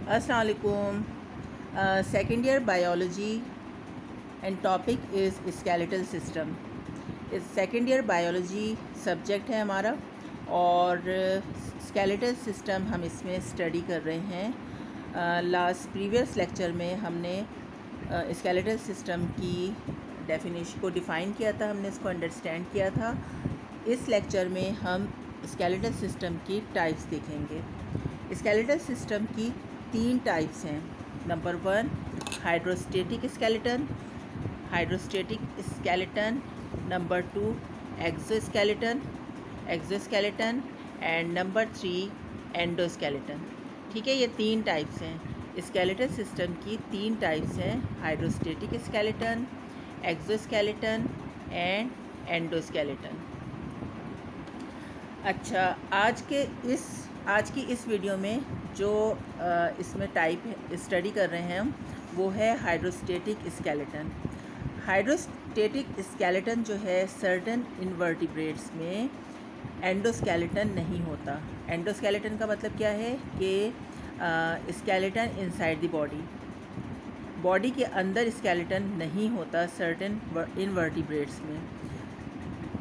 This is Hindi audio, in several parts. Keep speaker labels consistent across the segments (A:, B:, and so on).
A: अस्सलाम वालेकुम। Second year biology and topic is skeletal system. इस सेकेंड ईयर बायोलॉजी सब्जेक्ट है हमारा और स्केलेटल सिस्टम हम इसमें स्टडी कर रहे हैं। लास्ट प्रीवियस लेक्चर में हमने स्केलेटल सिस्टम की डेफिनेशन को डिफ़ाइन किया था, हमने इसको अंडरस्टैंड किया था। इस लेक्चर में हम स्केलेटल सिस्टम की टाइप्स देखेंगे। स्केलेटल सिस्टम की 3 टाइप्स हैं। Number 1 hydrostatic skeleton, number 2 exoskeleton and number 3 endoskeleton. ठीक है, ये 3 टाइप्स हैं। स्केलेटल सिस्टम की 3 टाइप्स हैं, hydrostatic skeleton, exoskeleton and endoskeleton. अच्छा, आज की इस वीडियो में जो इसमें टाइप स्टडी कर रहे हैं हम, वो है हाइड्रोस्टेटिक स्केलेटन। हाइड्रोस्टेटिक स्केलेटन जो है सर्टेन इनवर्टिब्रेट्स में एंडोस्केलेटन नहीं होता। एंडोस्केलेटन का मतलब क्या है कि स्केलेटन इनसाइड द बॉडी के अंदर स्केलेटन नहीं होता सर्टेन इनवर्टिब्रेट्स में।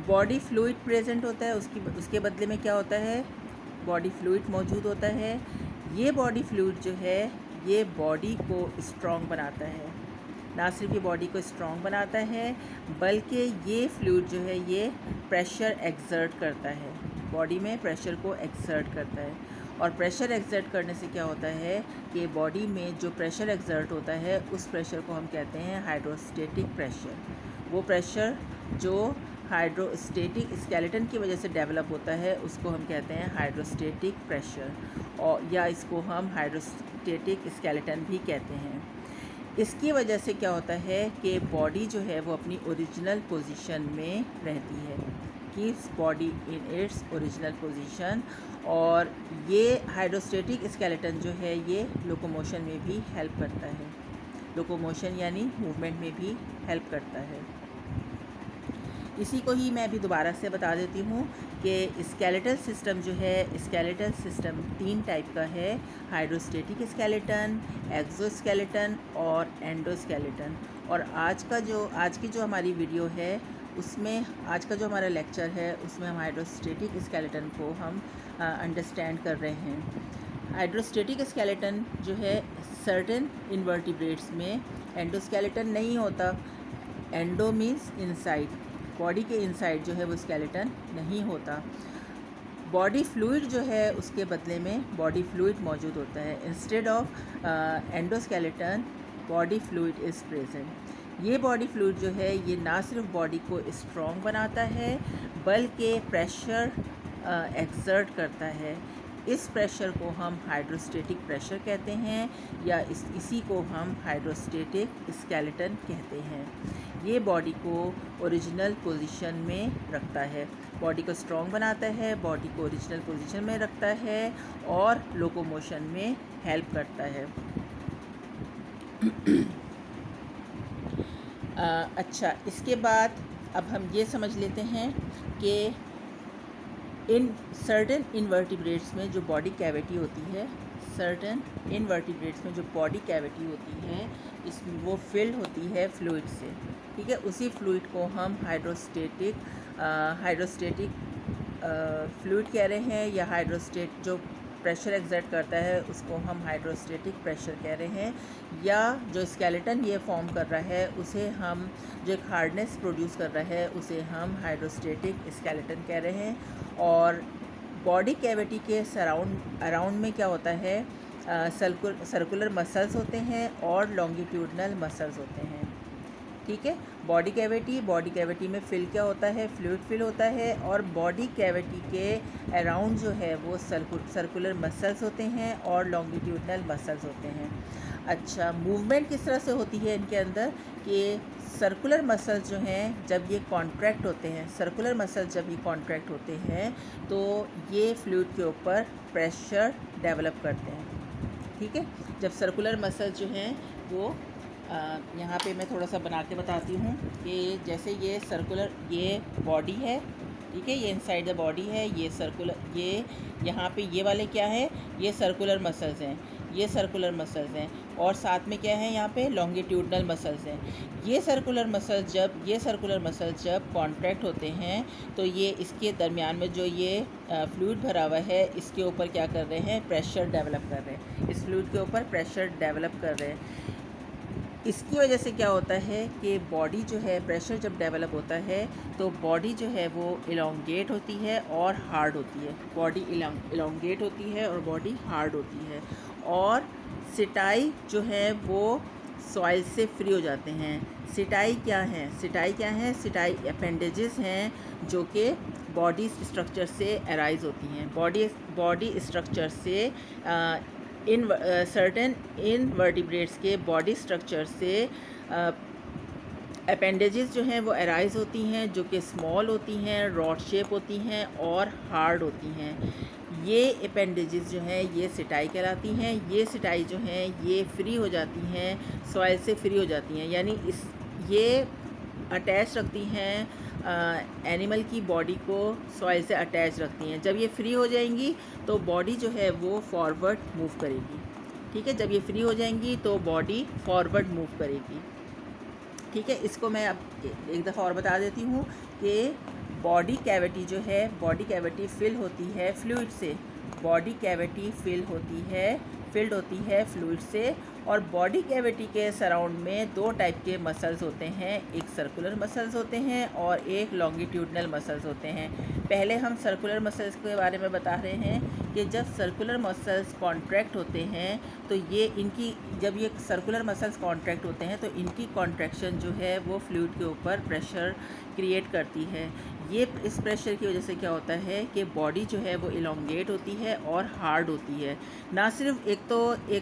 A: बॉडी फ्लूइड प्रेजेंट होता है, उसके बदले में क्या होता है, बॉडी फ्लूइड मौजूद होता है। ये बॉडी फ्लूइड जो है ये बॉडी को स्ट्रॉन्ग बनाता है। ना सिर्फ ये बॉडी को स्ट्रॉन्ग बनाता है बल्कि ये फ्लूइड जो है ये प्रेशर एक्सर्ट करता है, बॉडी में प्रेशर को एक्सर्ट करता है। और प्रेशर एक्सर्ट करने से क्या होता है कि बॉडी में जो प्रेशर एक्सर्ट होता है उस प्रेशर को हम कहते हैं हाइड्रोस्टेटिक प्रेशर। वो प्रेशर जो हाइड्रोस्टेटिक स्केलेटन की वजह से डेवलप होता है उसको हम कहते हैं हाइड्रोस्टेटिक प्रेशर, और या इसको हम हाइड्रोस्टेटिक स्केलेटन भी कहते हैं। इसकी वजह से क्या होता है कि बॉडी जो है वो अपनी ओरिजिनल पोजीशन में रहती है, keeps body in its original position. और ये हाइड्रोस्टेटिक स्केलेटन जो है ये लोकोमोशन में भी हेल्प करता है, लोकोमोशन यानी मूवमेंट में भी हेल्प करता है। इसी को ही मैं अभी दोबारा से बता देती हूँ कि स्केलेटल सिस्टम जो है, स्केलेटल सिस्टम 3 टाइप का है, हाइड्रोस्टेटिक स्केलेटन, एक्सोस्केलेटन और एंडोस्केलेटन। और आज की जो हमारी वीडियो है उसमें, आज का जो हमारा लेक्चर है उसमें हम हाइड्रोस्टेटिक स्केलेटन को हम अंडरस्टैंड कर रहे हैं। हाइड्रोस्टेटिक स्केलेटन जो है सर्टेन इनवर्टिब्रेट्स में एंडोस्केलेटन नहीं होता। एंडो मीन्स इनसाइड, बॉडी के इनसाइड जो है वो स्केलेटन नहीं होता। बॉडी फ्लूइड जो है उसके बदले में बॉडी फ्लूइड मौजूद होता है। Instead of endoskeleton body fluid is present. ये बॉडी फ्लूइड जो है ये ना सिर्फ बॉडी को स्ट्रॉन्ग बनाता है बल्कि प्रेशर एक्सर्ट करता है। इस प्रेशर को हम हाइड्रोस्टेटिक प्रेशर कहते हैं या इसी को हम हाइड्रोस्टेटिक स्केलेटन कहते हैं। ये बॉडी को ओरिजिनल पोजीशन में रखता है, बॉडी को स्ट्रॉन्ग बनाता है, बॉडी को ओरिजिनल पोजीशन में रखता है और लोकोमोशन में हेल्प करता है। अच्छा, इसके बाद अब हम ये समझ लेते हैं कि इन सर्टेन इनवर्टिब्रेट्स में जो बॉडी कैविटी होती है, सर्टेन इनवर्टिब्रेट्स में जो बॉडी कैविटी होती है इसमें वो फिल्ड होती है फ्लूइड से। ठीक है, उसी फ्लूइड को हम हाइड्रोस्टेटिक फ्लूइड कह रहे हैं, या हाइड्रोस्टेट जो प्रेशर एक्सर्ट करता है उसको हम हाइड्रोस्टेटिक प्रेशर कह रहे हैं। या जो स्केलेटन ये फॉर्म कर रहा है उसे हम, जो एक हार्डनेस प्रोड्यूस कर रहा है उसे हम हाइड्रोस्टेटिक स्केलेटन कह रहे हैं। और बॉडी कैविटी के अराउंड में क्या होता है, सर्कुलर मसल्स होते हैं और लॉन्गिट्यूडनल मसल्स होते हैं। ठीक है, बॉडी कैविटी में फिल क्या होता है, फ्लूइड फिल होता है, और बॉडी कैविटी के अराउंड जो है वो सर्कुलर मसल्स होते हैं और लॉन्गिट्यूडनल मसल्स होते हैं। अच्छा, मूवमेंट किस तरह से होती है इनके अंदर कि सर्कुलर मसल्स जो हैं जब ये कॉन्ट्रैक्ट होते हैं, सर्कुलर मसल्स जब ये कॉन्ट्रैक्ट होते हैं तो ये फ्लूइड के ऊपर प्रेशर डेवलप करते हैं। ठीक है, जब सर्कुलर मसल्स जो हैं वो यहाँ पे मैं थोड़ा सा बना के बताती हूँ कि जैसे ये सर्कुलर, ये बॉडी है, ठीक है, ये इनसाइड द बॉडी है, ये सर्कुलर, ये यहाँ पे ये वाले क्या है, ये सर्कुलर मसल्स हैं। ये सर्कुलर मसल्स हैं, और साथ में क्या है यहाँ पे लॉन्गिट्यूडनल मसल्स हैं। ये सर्कुलर मसल्स जब कॉन्ट्रैक्ट होते हैं तो ये इसके दरमियान में जो ये फ्लूइड भरा हुआ है इसके ऊपर क्या कर रहे हैं, प्रेशर डेवलप कर रहे हैं, इस फ्लूइड के ऊपर प्रेशर डेवलप कर रहे हैं। इसकी वजह से क्या होता है कि बॉडी जो है, प्रेशर जब डेवलप होता है तो बॉडी जो है वो इलोंगेट होती है और हार्ड होती है, बॉडी इलोंगेट होती है और बॉडी हार्ड होती है, और सिटाई जो है वो सॉइल से फ्री हो जाते हैं। सिटाई क्या है, सिटाई अपेंडेजेस हैं जो कि बॉडी स्ट्रक्चर से अराइज होती हैं, बॉडी स्ट्रक्चर से सर्टेन इनवर्टिब्रेट्स के बॉडी स्ट्रक्चर से अपेंडेजेस जो हैं वो अराइज होती हैं, जो कि स्मॉल होती हैं, रॉड शेप होती हैं और हार्ड होती हैं। ये अपेंडेजेस जो हैं ये सिटाई कहलाती हैं। ये सिटाई जो हैं ये फ्री हो जाती हैं, सॉइल से फ्री हो जाती हैं, यानी ये अटैच रखती हैं एनिमल की बॉडी को, सॉइल से अटैच रखती हैं। जब ये फ्री हो जाएंगी तो बॉडी जो है वो फॉरवर्ड मूव करेगी। ठीक है, जब ये फ्री हो जाएंगी तो बॉडी फॉरवर्ड मूव करेगी। ठीक है, इसको मैं अब एक दफ़ा और बता देती हूँ कि बॉडी कैविटी जो है, बॉडी कैविटी फिल होती है फ्लूइड से, बॉडी कैविटी फिल्ड होती है फ्लूइड से, और बॉडी कैविटी के सराउंड में दो टाइप के मसल्स होते हैं, एक सर्कुलर मसल्स होते हैं और एक लॉन्गिट्यूडनल मसल्स होते हैं। पहले हम सर्कुलर मसल्स के बारे में बता रहे हैं कि जब सर्कुलर मसल्स कॉन्ट्रैक्ट होते हैं तो जब ये सर्कुलर मसल्स कॉन्ट्रैक्ट होते हैं तो इनकी कॉन्ट्रैक्शन जो है वो फ्लूइड के ऊपर प्रेशर क्रिएट करती है। इस प्रेशर की वजह से क्या होता है कि बॉडी जो है वो इलोंगेट होती है और हार्ड होती है। ना सिर्फ एक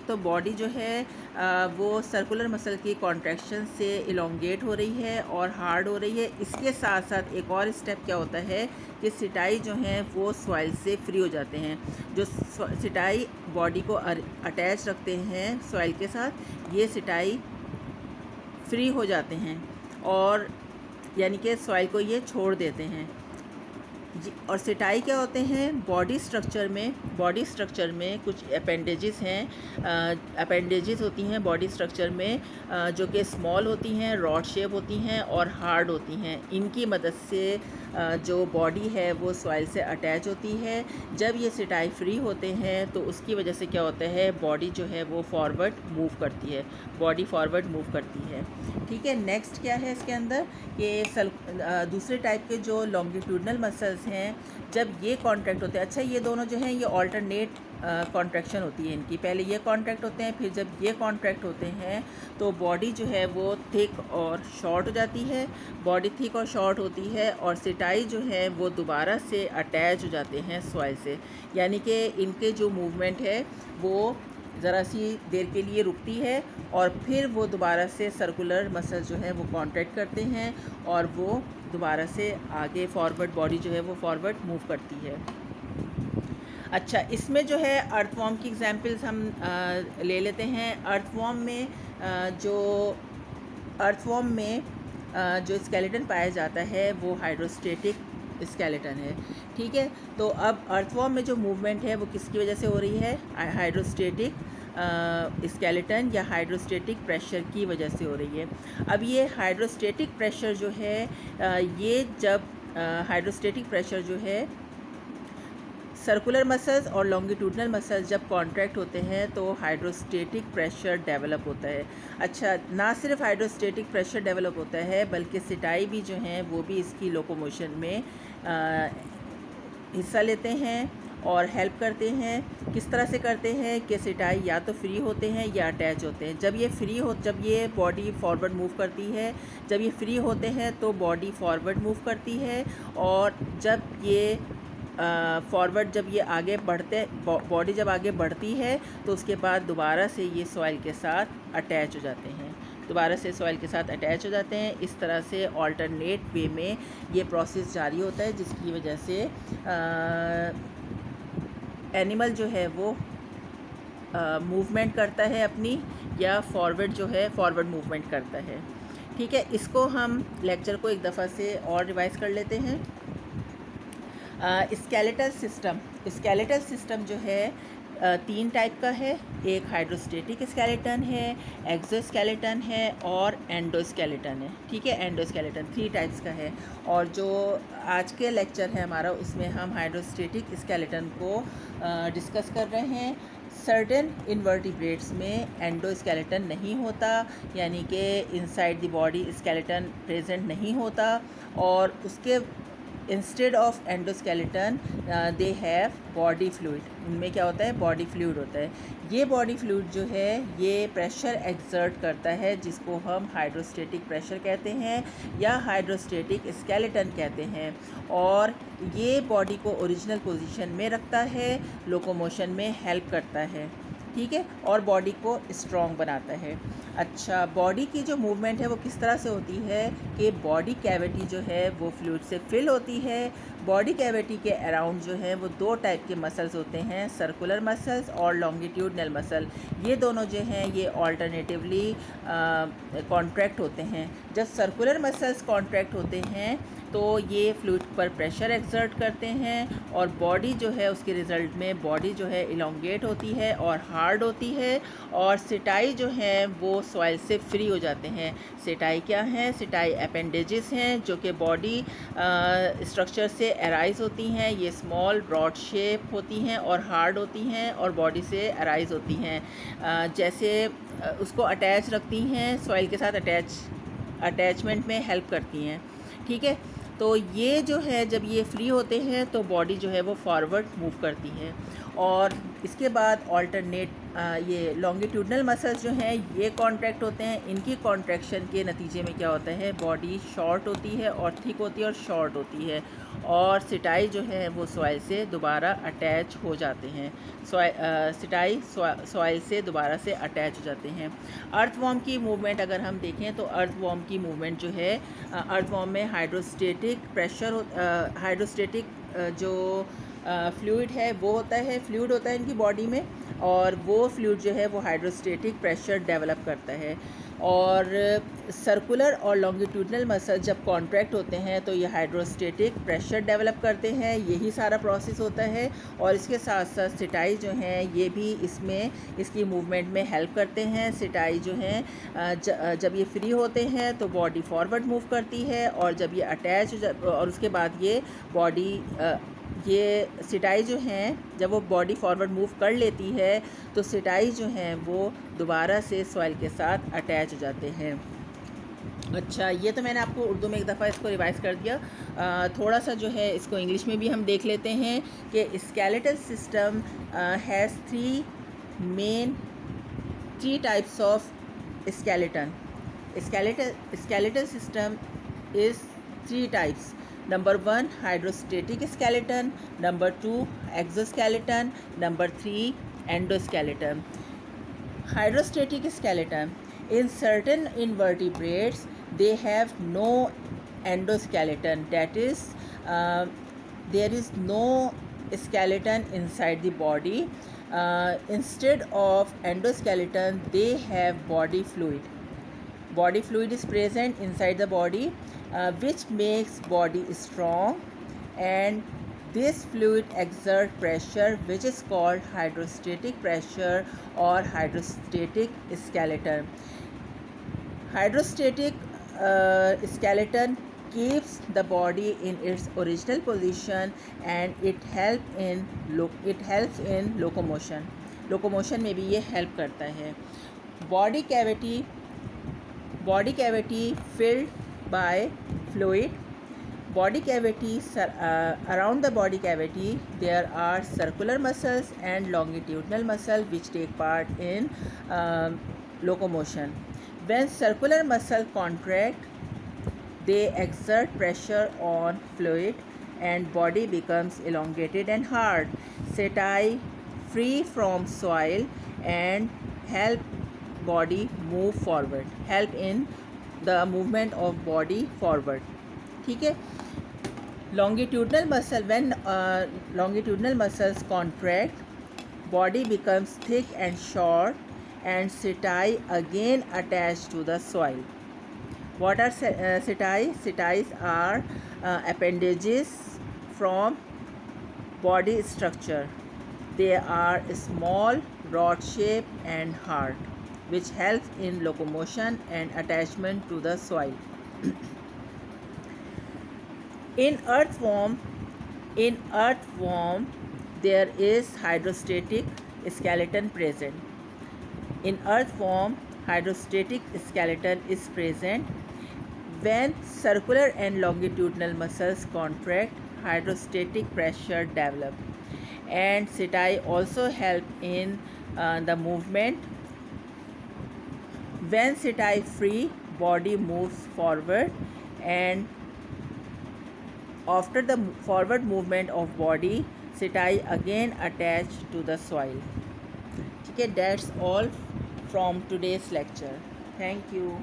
A: तो बॉडी जो है वो सर्कुलर मसल की कॉन्ट्रैक्शन से इलोंगेट हो रही है और हार्ड हो रही है, इसके साथ साथ एक और स्टेप क्या होता है कि सिटाई जो हैं वो सॉइल से फ्री हो जाते हैं। जो सिटाई बॉडी को अटैच रखते हैं सॉइल के साथ, ये सिटाई फ्री हो जाते हैं और यानी कि सॉइल को ये छोड़ देते हैं जी। और सिटाई क्या होते हैं, बॉडी स्ट्रक्चर में कुछ अपेंडेजेस हैं, अपेंडेजेस होती हैं बॉडी स्ट्रक्चर में जो कि स्मॉल होती हैं, रॉड शेप होती हैं और हार्ड होती हैं। इनकी मदद से जो बॉडी है वो सॉइल से अटैच होती है। जब ये सिटाई फ्री होते हैं तो उसकी वजह से क्या होता है, बॉडी जो है वो फॉरवर्ड मूव करती है, बॉडी फॉरवर्ड मूव करती है। ठीक है, नेक्स्ट क्या है इसके अंदर कि दूसरे टाइप के जो लॉन्गिट्यूडनल मसल्स हैं, जब ये कॉन्ट्रैक्ट होते हैं, अच्छा ये दोनों जो हैं ये ऑल्टरनेट कॉन्ट्रैक्शन होती है इनकी, पहले ये कॉन्ट्रैक्ट होते हैं, फिर जब ये कॉन्ट्रैक्ट होते हैं तो बॉडी जो है वो थिक और शॉर्ट हो जाती है, बॉडी थिक और शॉर्ट होती है और सिटाई जो है वो दोबारा से अटैच हो जाते हैं सॉइल से, यानी कि इनके जो मूवमेंट है वो ज़रा सी देर के लिए रुकती है और फिर वो दोबारा से सर्कुलर मसल जो है वो कॉन्ट्रैक्ट करते हैं और वो दोबारा से आगे फॉरवर्ड, बॉडी जो है वो फॉरवर्ड मूव करती है। अच्छा, इसमें जो है अर्थवॉर्म की एग्जांपल्स हम ले लेते हैं। अर्थवॉर्म में जो स्केलेटन पाया जाता है वो हाइड्रोस्टेटिक स्केलेटन है। ठीक है, तो अब अर्थवॉर्म में जो मूवमेंट है वो किसकी वजह से हो रही है, हाइड्रोस्टेटिक स्केलेटन या हाइड्रोस्टेटिक प्रेशर की वजह से हो रही है। अब ये हाइड्रोस्टेटिक प्रेशर जो है ये जब हाइड्रोस्टेटिक प्रेशर जो है सर्कुलर मसल्स और लॉन्गिट्यूडनल मसल्स जब कॉन्ट्रैक्ट होते हैं तो हाइड्रोस्टेटिक प्रेशर डेवलप होता है। अच्छा, ना सिर्फ हाइड्रोस्टेटिक प्रेशर डेवलप होता है बल्कि सिटाई भी जो हैं वो भी इसकी लोकोमोशन में हिस्सा लेते हैं और हेल्प करते हैं। किस तरह से करते हैं कि सिटाई या तो फ्री होते हैं या अटैच होते हैं। जब ये बॉडी फॉरवर्ड मूव करती है, जब ये फ्री होते हैं तो बॉडी फॉरवर्ड मूव करती है, और जब ये फॉरवर्ड जब ये आगे बढ़ते, बॉडी जब आगे बढ़ती है तो उसके बाद दोबारा से ये सॉइल के साथ अटैच हो जाते हैं, इस तरह से ऑल्टरनेट वे में ये प्रोसेस जारी होता है, जिसकी वजह से एनिमल जो है वो मूवमेंट करता है अपनी, या फॉरवर्ड जो है फॉरवर्ड मूवमेंट करता है। ठीक है, इसको हम लेक्चर को एक दफ़ा से और रिवाइज़ कर लेते हैं। स्केलेटल सिस्टम जो है तीन टाइप का है। एक हाइड्रोस्टेटिक स्केलेटन है, एक्सोस्केलेटन है और एंडोस्केलेटन है। ठीक है, एंडोस्केलेटन 3 टाइप्स का है। और जो आज के लेक्चर है हमारा, उसमें हम हाइड्रोस्टेटिक स्केलेटन को डिस्कस कर रहे हैं। सर्टेन इन्वर्टिब्रेट्स में एंडोस्केलेटन नहीं होता, यानी कि inside the body skeleton present नहीं होता, और उसके instead of endoskeleton they have body fluid. उनमें क्या होता है? बॉडी फ्लूइड होता है। ये बॉडी फ्लूइड जो है ये प्रेशर एक्सर्ट करता है, जिसको हम हाइड्रोस्टेटिक प्रेशर कहते हैं या हाइड्रोस्टेटिक स्केलेटन कहते हैं, और ये बॉडी को ओरिजिनल पोजीशन में रखता है, लोकोमोशन में हेल्प करता है। ठीक है, और बॉडी को स्ट्रॉन्ग बनाता है। अच्छा, बॉडी की जो मूवमेंट है वो किस तरह से होती है कि बॉडी कैविटी जो है वो फ्लूइड से फिल होती है। बॉडी कैविटी के अराउंड जो है वो 2 टाइप के मसल्स होते हैं, सर्कुलर मसल्स और लॉन्गिट्यूडनल मसल। ये दोनों जो हैं ये ऑल्टरनेटिवली कॉन्ट्रैक्ट होते हैं। जब सर्कुलर मसल्स कॉन्ट्रैक्ट होते हैं तो ये फ्लूइड पर प्रेशर एक्सर्ट करते हैं, और बॉडी जो है उसके रिज़ल्ट में बॉडी जो है इलोंगेट होती है और हार्ड होती है, और सिटाई जो हैं वो सॉइल से फ्री हो जाते हैं। सिटाई क्या हैं? सिटाई अपेंडेजेस हैं जो कि बॉडी स्ट्रक्चर से अराइज होती हैं। ये स्मॉल ब्रॉड शेप होती हैं और हार्ड होती हैं और बॉडी से अराइज होती हैं। जैसे उसको अटैच रखती हैं, सॉइल के साथ अटैचमेंट में हेल्प करती हैं। ठीक है, तो ये जो है जब ये फ्री होते हैं तो बॉडी जो है वो फॉरवर्ड मूव करती है। और इसके बाद ऑल्टरनेट ये लॉन्गिट्यूडनल मसल्स जो हैं ये कॉन्ट्रैक्ट होते हैं। इनकी कॉन्ट्रैक्शन के नतीजे में क्या होता है? बॉडी शॉर्ट होती है और थिक होती है और शॉर्ट होती है, और सिटाई जो है वो सॉइल से दोबारा अटैच हो जाते हैं। सिटाई सॉइल से दोबारा से अटैच हो जाते हैं। अर्थवॉर्म की मूवमेंट अगर हम देखें तो अर्थवॉर्म की मूवमेंट जो है, अर्थवॉर्म में हाइड्रोस्टेटिक जो फ्लूइड है वो फ्लूइड होता है इनकी बॉडी में, और वो फ्लूइड जो है वो हाइड्रोस्टेटिक प्रेशर डेवलप करता है। और सर्कुलर और लॉन्गिट्यूडनल मसल जब कॉन्ट्रैक्ट होते हैं तो ये हाइड्रोस्टेटिक प्रेशर डेवलप करते हैं। यही सारा प्रोसेस होता है, और इसके साथ साथ सिटाई जो हैं ये भी इसमें इसकी मूवमेंट में हेल्प करते हैं। सिटाई जो हैं जब ये फ्री होते हैं तो बॉडी फॉरवर्ड मूव करती है, और जब ये अटैच और उसके बाद ये बॉडी ये सिटाई जो हैं जब वो बॉडी फॉरवर्ड मूव कर लेती है तो सिटाई जो हैं वो दोबारा से सॉइल के साथ अटैच हो जाते हैं। अच्छा, ये तो मैंने आपको उर्दू में एक दफ़ा इसको रिवाइज़ कर दिया। थोड़ा सा जो है इसको इंग्लिश में भी हम देख लेते हैं कि skeletal system has three types of skeleton. skeletal system is 3 types. Number 1 hydrostatic skeleton, number 2 exoskeleton, number 3 endoskeleton. Hydrostatic skeleton, in certain invertebrates they have no endoskeleton, that is there is no skeleton inside the body. Instead of endoskeleton they have body fluid. Body fluid is present inside the body, which makes body strong, and this fluid exert pressure which is called hydrostatic pressure or hydrostatic skeleton. Hydrostatic skeleton keeps the body in its original position, and it helps in locomotion. Locomotion में भी ये help करता है. Body cavity filled by fluid. Body cavity, around the body cavity there are circular muscles and longitudinal muscle which take part in locomotion. When circular muscle contract they exert pressure on fluid and body becomes elongated and hard. Setae free from soil and help body move forward, help in the movement of body forward. ठीक है. Longitudinal muscle, when longitudinal muscles contract, body becomes thick and short, and setae again attached to the soil. What are setae? Setae are appendages from body structure. They are small, rod shaped and hard, which helps in locomotion and attachment to the soil. In earthworm, there is hydrostatic skeleton present. In earthworm, hydrostatic skeleton is present when circular and longitudinal muscles contract, hydrostatic pressure develop, and setae also help in the movement. When setae free, body moves forward, and after the forward movement of body, setae again attach to the soil. Okay, that's all from today's lecture. Thank you.